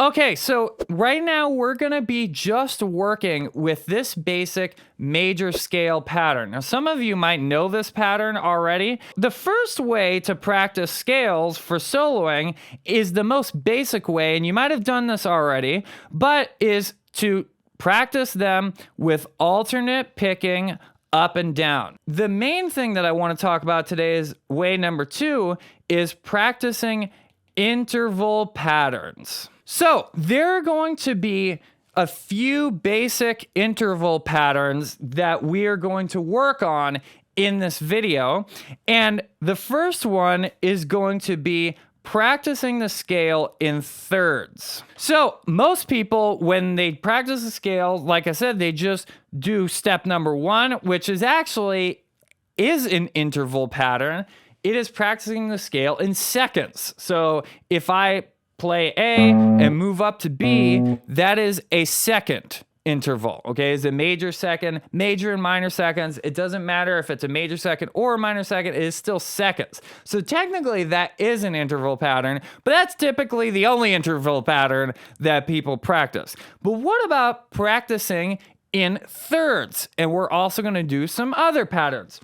Okay, so right now we're going to be just working with this basic major scale pattern. Now, some of you might know this pattern already. The first way to practice scales for soloing is the most basic way, and you might have done this already, but is to practice them with alternate picking up and down. The main thing that I want to talk about today is way number 2 is practicing interval patterns. So there are going to be a few basic interval patterns that we are going to work on in this video. And the first one is going to be practicing the scale in thirds. So most people, when they practice the scale, like I said, they just do step number 1, which is an interval pattern. It is practicing the scale in seconds. So if I play A and move up to B, that is a second interval, okay? It's a major second, major and minor seconds. It doesn't matter if it's a major second or a minor second, it is still seconds. So technically that is an interval pattern, but that's typically the only interval pattern that people practice. But what about practicing in thirds? And we're also gonna do some other patterns.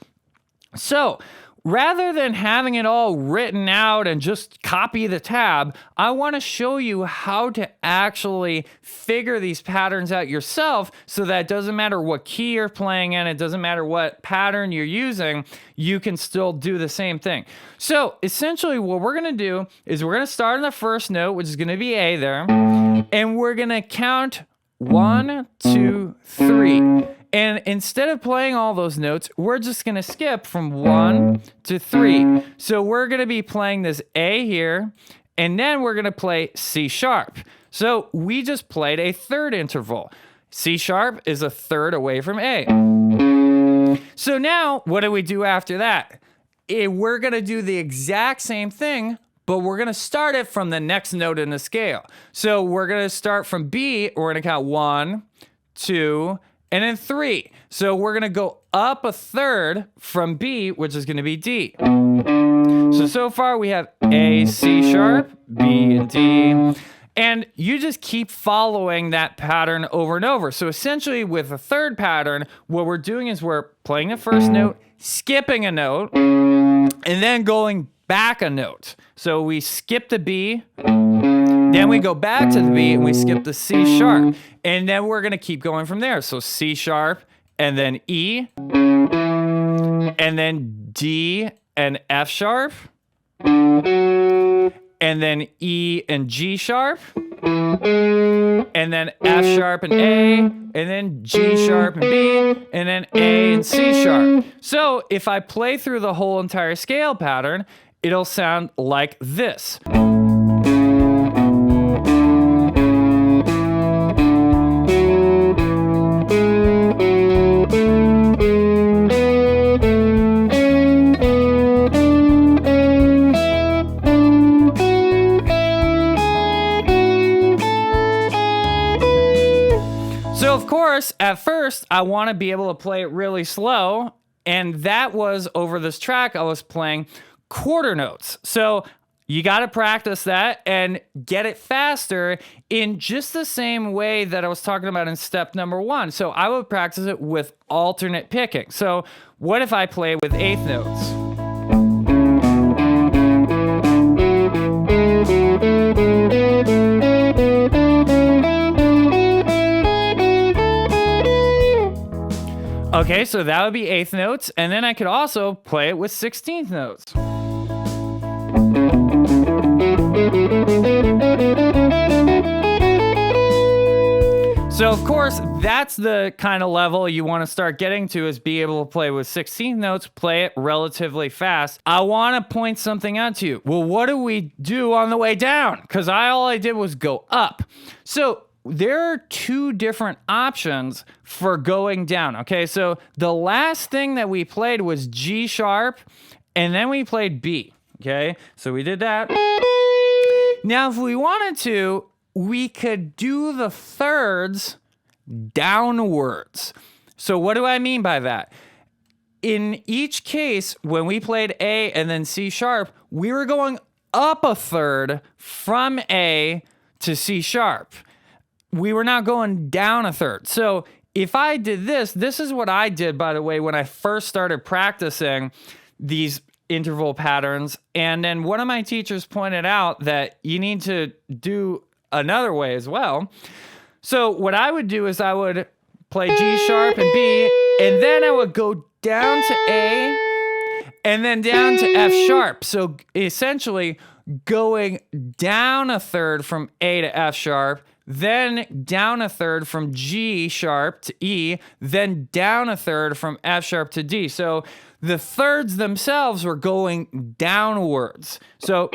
So rather than having it all written out and just copy the tab, I want to show you how to actually figure these patterns out yourself so that it doesn't matter what key you're playing in, it doesn't matter what pattern you're using, you can still do the same thing. So essentially what we're going to do is we're going to start on the first note, which is going to be A there, and we're going to count 1, 2, 3. And instead of playing all those notes, we're just going to skip from 1 to 3. So we're going to be playing this A here, and then we're going to play C sharp. So we just played a third interval. C sharp is a third away from A. So now, what do we do after that? We're going to do the exact same thing, but we're going to start it from the next note in the scale. So we're going to start from B, we're going to count 1, 2, and then 3. So we're going to go up a third from B, which is going to be D. So far we have A, C sharp, B, and D. And you just keep following that pattern over and over. So essentially with a third pattern, what we're doing is we're playing the first note, skipping a note, and then going back a note. So we skip the B, then we go back to the B and we skip the C sharp. And then we're going to keep going from there. So C sharp and then E and then D and F sharp and then E and G sharp and then F sharp and A and then G sharp and B and then A and C sharp. So if I play through the whole entire scale pattern, it'll sound like this. So of course, at first, I want to be able to play it really slow, and that was over this track I was playing quarter notes. So you got to practice that and get it faster in just the same way that I was talking about in step number 1. So I would practice it with alternate picking. So what if I play with eighth notes? Okay, so that would be eighth notes, and then I could also play it with 16th notes. So of course, that's the kind of level you want to start getting to, is be able to play with 16th notes, play it relatively fast. I want to point something out to you. Well, what do we do on the way down? Because all I did was go up. So there are two different options for going down, okay? So the last thing that we played was G sharp, and then we played B, okay? So we did that. Now, if we wanted to, we could do the thirds downwards. So what do I mean by that? In each case, when we played A and then C sharp, we were going up a third from A to C sharp. We were not going down a third. So if I did this is what I did, by the way, when I first started practicing these interval patterns. And then one of my teachers pointed out that you need to do another way as well. So what I would do is I would play G sharp and B, and then I would go down to A and then down to F sharp. So essentially going down a third from A to F sharp, then down a third from G sharp to E, then down a third from F sharp to D. So the thirds themselves were going downwards. So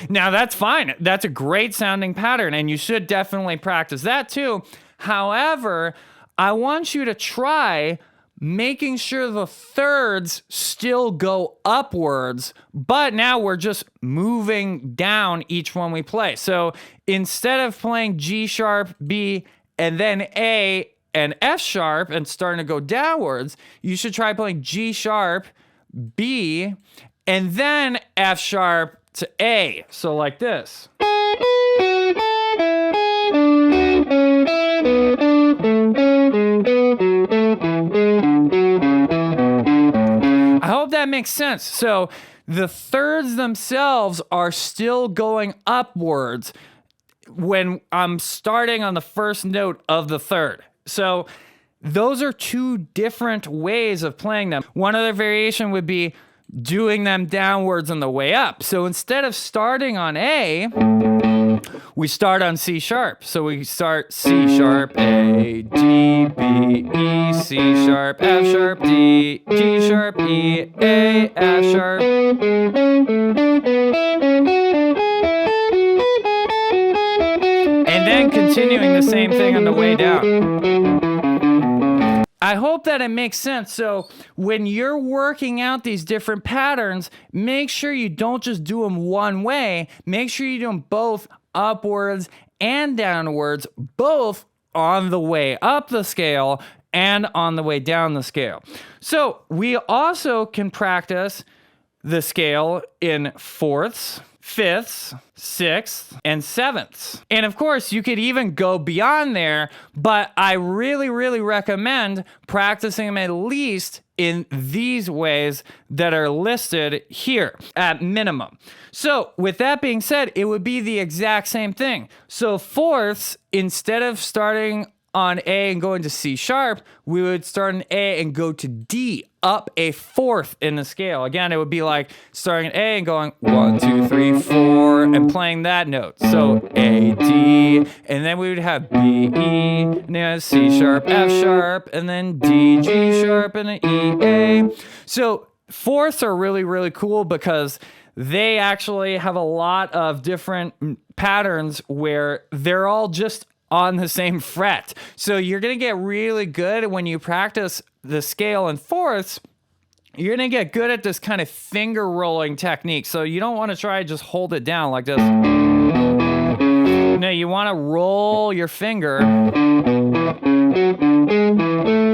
now that's fine. That's a great sounding pattern, and you should definitely practice that too. However, I want you to try making sure the thirds still go upwards, but now we're just moving down each one we play. So instead of playing G sharp, B, and then A and F sharp and starting to go downwards, you should try playing G sharp, B, and then F sharp to A. So like this. I hope that makes sense. So the thirds themselves are still going upwards when I'm starting on the first note of the third. So those are two different ways of playing them. One other variation would be doing them downwards on the way up. So instead of starting on A, we start on C sharp. So we start C sharp, A, D, B, E, C sharp, F sharp, D, G sharp, E, A, F sharp. And then continuing the same thing on the way down. I hope that it makes sense. So when you're working out these different patterns, make sure you don't just do them one way. Make sure you do them both upwards and downwards, both on the way up the scale and on the way down the scale. So we also can practice the scale in fourths, fifths, sixths, and sevenths. And of course, you could even go beyond there, but I really, really recommend practicing them at least in these ways that are listed here at minimum. So with that being said, it would be the exact same thing. So fourths, instead of starting on A and going to C sharp, we would start on A and go to D, up a fourth in the scale. Again, it would be like starting at A and going 1, 2, 3, 4, and playing that note. So A, D, and then we would have B, E, and then C sharp, F sharp, and then D, G sharp, and then E, A. So fourths are really, really cool because they actually have a lot of different patterns where they're all just on the same fret. So you're going to get really good when you practice the scale in fourths. You're going to get good at this kind of finger rolling technique. So you don't want to try to just hold it down like this. No, you want to roll your finger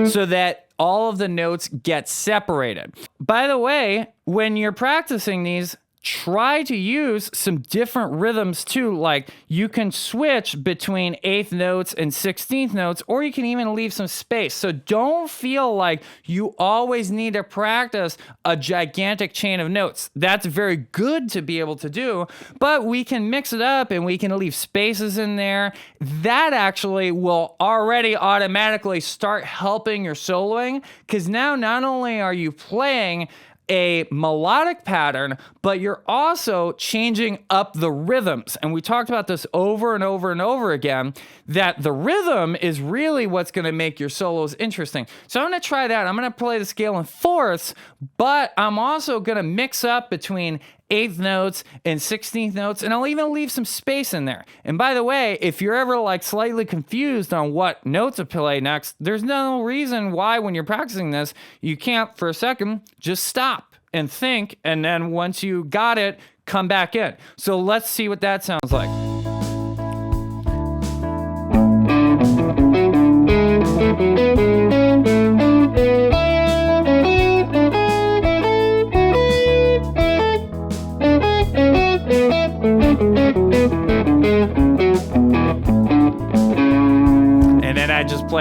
so that all of the notes get separated. By the way, when you're practicing these, try to use some different rhythms too. Like you can switch between 8th notes and 16th notes, or you can even leave some space. So don't feel like you always need to practice a gigantic chain of notes. That's very good to be able to do, but we can mix it up and we can leave spaces in there. That actually will already automatically start helping your soloing, because now not only are you playing a melodic pattern, but you're also changing up the rhythms. And we talked about this over and over and over again, that the rhythm is really what's going to make your solos interesting. So I'm going to try that. I'm going to play the scale in fourths, but I'm also going to mix up between 8th notes and 16th notes, and I'll even leave some space in there. And by the way, if you're ever like slightly confused on what notes to play next, there's no reason why when you're practicing this, you can't for a second just stop and think, and then once you got it, come back in. So let's see what that sounds like.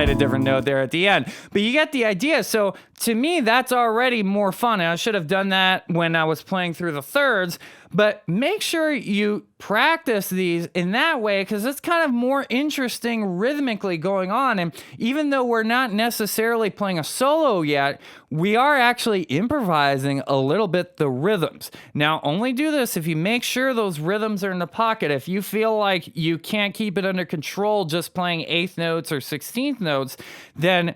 played a different note there at the end. But you get the idea. So to me, that's already more fun. And I should have done that when I was playing through the thirds. But make sure you practice these in that way, because it's kind of more interesting rhythmically going on. And even though we're not necessarily playing a solo yet, we are actually improvising a little bit the rhythms. Now, only do this if you make sure those rhythms are in the pocket. If you feel like you can't keep it under control just playing 8th notes or 16th notes, then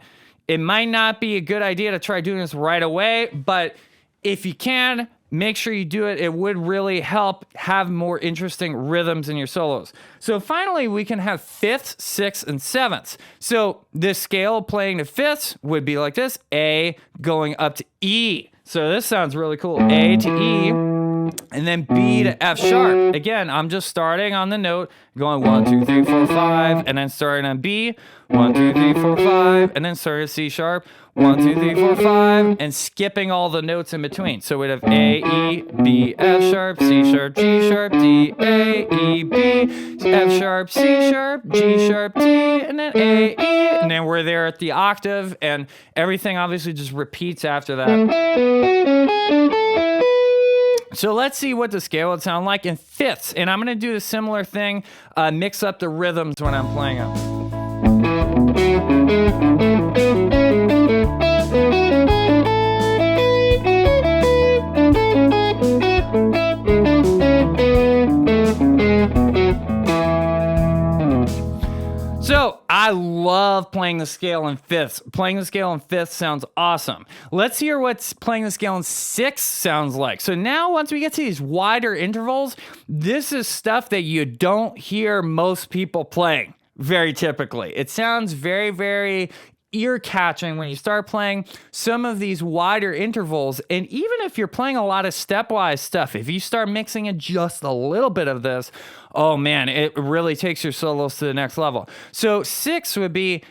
it might not be a good idea to try doing this right away. But if you can, make sure you do it. It would really help have more interesting rhythms in your solos. So finally, we can have 5ths, 6ths, and 7ths. So this scale playing to 5ths would be like this: A going up to E. So this sounds really cool. A to E, and then B to F sharp. Again, I'm just starting on the note, going 1, 2, 3, 4, 5, and then starting on B, 1, 2, 3, 4, 5, and then starting at C sharp, 1, 2, 3, 4, 5, and skipping all the notes in between. So we'd have A, E, B, F sharp, C sharp, G sharp, D, A, E, B, F sharp, C sharp, G sharp, D, and then A, E, and then we're there at the octave, and everything obviously just repeats after that. So let's see what the scale would sound like in 5ths. And I'm going to do a similar thing, mix up the rhythms when I'm playing them. So I love playing the scale in 5ths. Playing the scale in 5ths sounds awesome. Let's hear what playing the scale in 6ths sounds like. So now once we get to these wider intervals, this is stuff that you don't hear most people playing very typically. It sounds very, very ear-catching when you start playing some of these wider intervals. And even if you're playing a lot of stepwise stuff, if you start mixing in just a little bit of this, oh man, it really takes your solos to the next level. So 6 would be,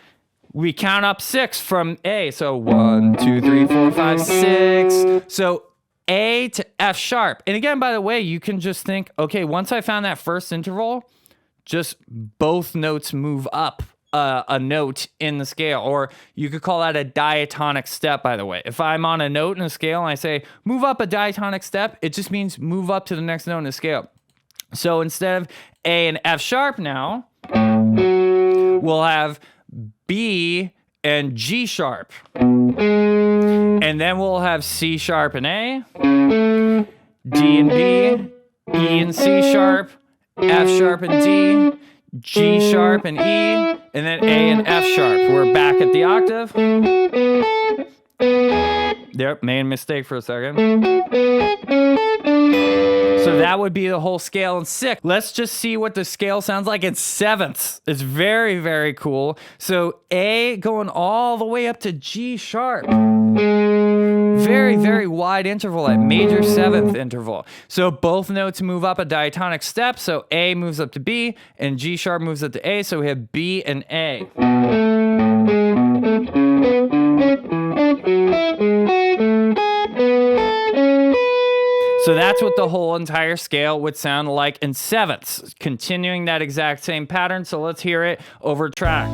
we count up 6 from A. So 1, 2, 3, 4, 5, 6. So A to F sharp. And again, by the way, you can just think, okay, once I found that first interval, just both notes move up a note in the scale. Or you could call that a diatonic step, by the way. If I'm on a note in a scale and I say move up a diatonic step, it just means move up to the next note in the scale. So instead of A and F sharp now, we'll have B and G sharp. And then we'll have C sharp and A, D and B, E and C sharp, F sharp and D, G sharp and E, and then A and F sharp. We're back at the octave. Yep, made a mistake for a second. So that would be the whole scale in 6. Let's just see what the scale sounds like in 7ths. It's very, very cool. So A going all the way up to G sharp. Very, very wide interval, that major 7th interval. So both notes move up a diatonic step. So A moves up to B and G sharp moves up to A. So we have B and A. So that's what the whole entire scale would sound like in 7ths, continuing that exact same pattern. So let's hear it over track.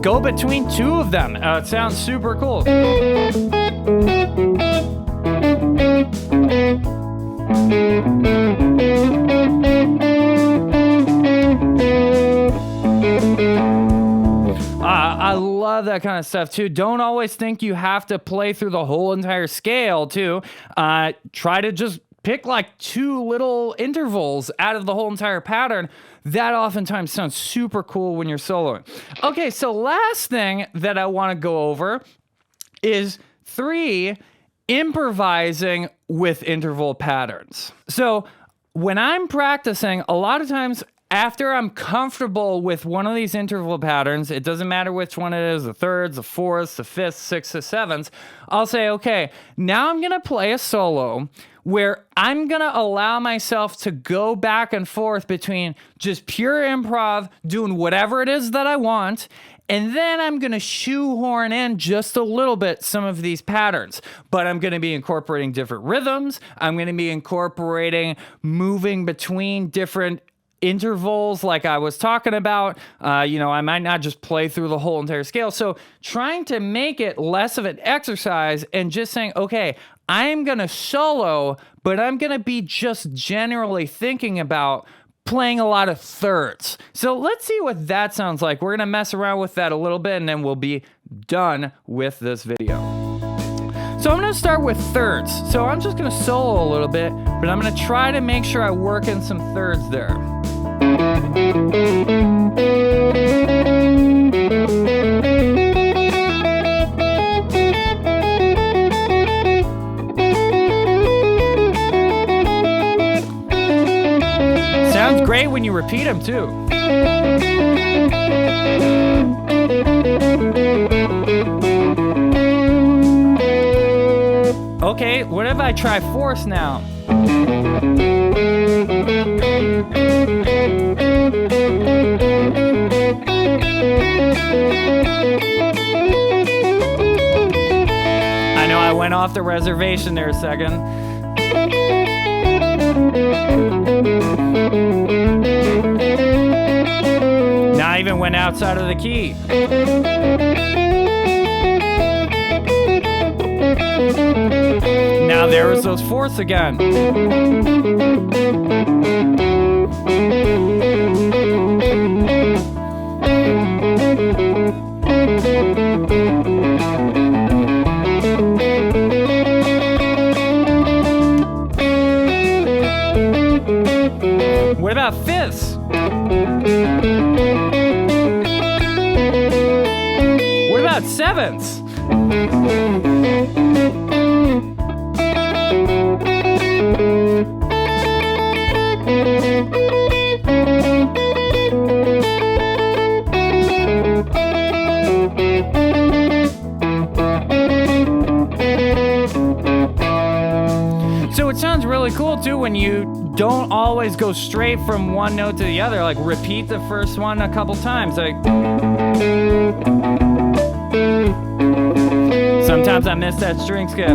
Go between two of them. It sounds super cool. I love that kind of stuff too. Don't always think you have to play through the whole entire scale too. Try to just pick like 2 little intervals out of the whole entire pattern. That oftentimes sounds super cool when you're soloing. Okay, so last thing that I want to go over is 3, improvising with interval patterns. So when I'm practicing, a lot of times after I'm comfortable with one of these interval patterns, it doesn't matter which one it is, the 3rds, the 4ths, the 5ths, 6ths, the 7ths, I'll say, okay, now I'm going to play a solo where I'm going to allow myself to go back and forth between just pure improv, doing whatever it is that I want, And then I'm going to shoehorn in just a little bit some of these patterns. But I'm going to be incorporating different rhythms. I'm going to be incorporating moving between different intervals like I was talking about. I might not just play through the whole entire scale. So trying to make it less of an exercise and just saying, okay, I'm going to solo, but I'm going to be just generally thinking about playing a lot of thirds. So let's see what that sounds like. We're going to mess around with that a little bit, and then we'll be done with this video. So I'm going to start with thirds. So I'm just going to solo a little bit, but I'm going to try to make sure I work in some thirds there. Sounds great when you repeat them too. Okay, what if I try fourths now? I know I went off the reservation there a second. Now I even went outside of the key. Now there was those fourths again. What about fifths? What about sevenths? So it sounds really cool too when you don't always go straight from one note to the other. Like repeat the first one a couple times. Like sometimes I miss that string skip.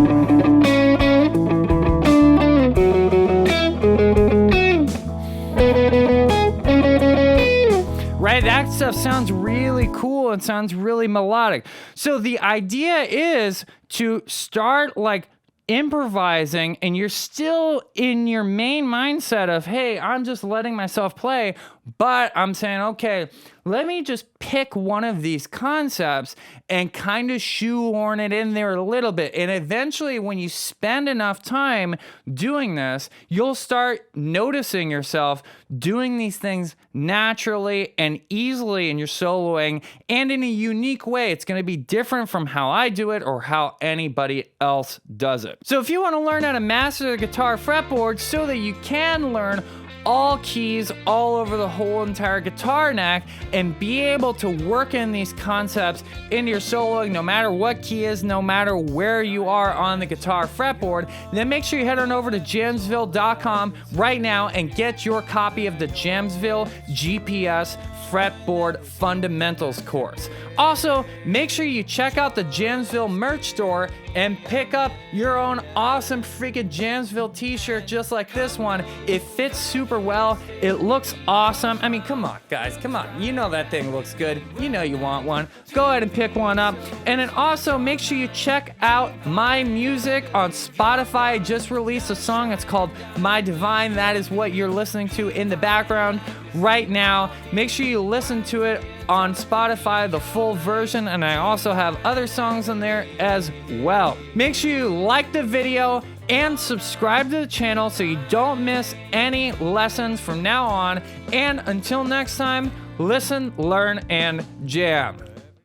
Right? That stuff sounds really cool and sounds really melodic. So the idea is to start like improvising, and you're still in your main mindset of, hey, I'm just letting myself play, but I'm saying, okay, let me just pick one of these concepts and kind of shoehorn it in there a little bit. And eventually, when you spend enough time doing this, you'll start noticing yourself doing these things naturally and easily in your soloing and in a unique way. It's going to be different from how I do it or how anybody else does it. So if you want to learn how to master the guitar fretboard so that you can learn all keys all over the whole entire guitar neck and be able to work in these concepts into your soloing no matter what key is, no matter where you are on the guitar fretboard, then make sure you head on over to jamsville.com right now and get your copy of the Jamsville GPS Fretboard Fundamentals course. Also, make sure you check out the Jamsville merch store and pick up your own awesome freaking Jamsville t-shirt just like this one. It fits super well. It looks awesome. I mean, come on, guys, come on. You know that thing looks good. You know you want one. Go ahead and pick one up. And then also make sure you check out my music on Spotify. I just released a song. It's called My Divine. That is what you're listening to in the background right now. Make sure you listen to it on Spotify, the full version, and I also have other songs in there as well. Make sure you like the video and subscribe to the channel so you don't miss any lessons from now on. And until next time, listen, learn, and jam.